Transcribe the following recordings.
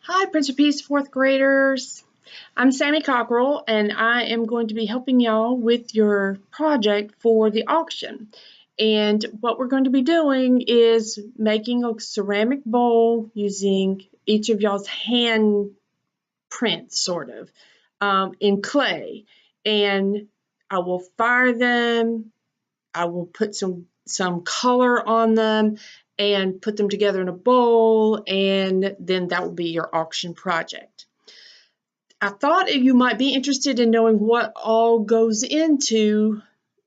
Hi, Prince of Peace fourth graders. I'm Sammy Cockrell, and I am going to be helping y'all with your project for the auction. And what we're going to be doing is making a ceramic bowl using each of y'all's hand prints, sort of, in clay. And I will fire them. I will put some color on them and put them together in a bowl, and then that will be your auction project. I thought you might be interested in knowing what all goes into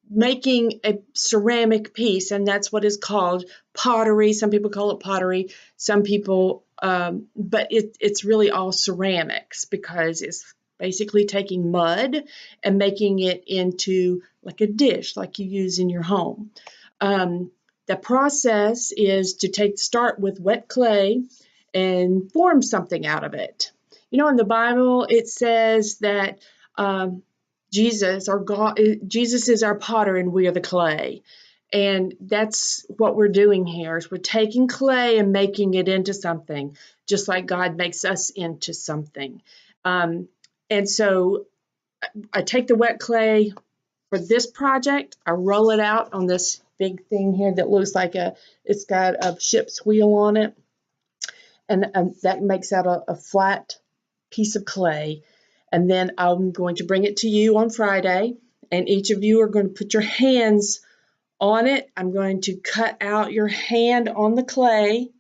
making a ceramic piece, and that's what is called pottery. Some people call it pottery, some people, but it's really all ceramics because it's basically taking mud and making it into like a dish like you use in your home. The process is to start with wet clay and form something out of it. You know, in the Bible, it says that Jesus, or God, Jesus is our potter and we are the clay. And that's what we're doing here is we're taking clay and making it into something, just like God makes us into something. And so I take the wet clay for this project, I roll it out on this big thing here that looks like it's got a ship's wheel on it. And that makes out a flat piece of clay. And then I'm going to bring it to you on Friday, and each of you are going to put your hands on it. I'm going to cut out your hand on the clay,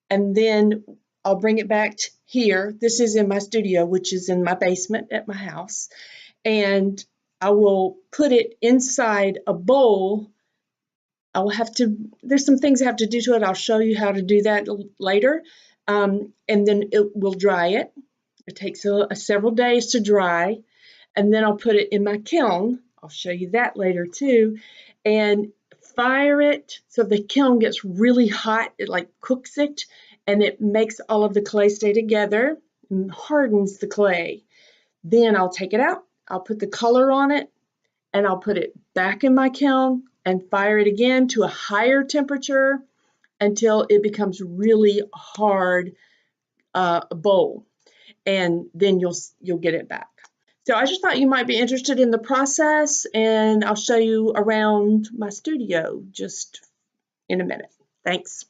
and then I'll bring it back here. This is in my studio, which is in my basement at my house, and I will put it inside a bowl. There's some things I have to do to it. I'll show you how to do that later. And then it will dry it. It takes several days to dry, and then I'll put it in my kiln. I'll show you that later too, and fire it so the kiln gets really hot. It like cooks it, and it makes all of the clay stay together and hardens the clay. Then I'll take it out. I'll put the color on it, and I'll put it back in my kiln and fire it again to a higher temperature until it becomes really hard bowl, and then you'll get it back. So I just thought you might be interested in the process, and I'll show you around my studio just in a minute. Thanks.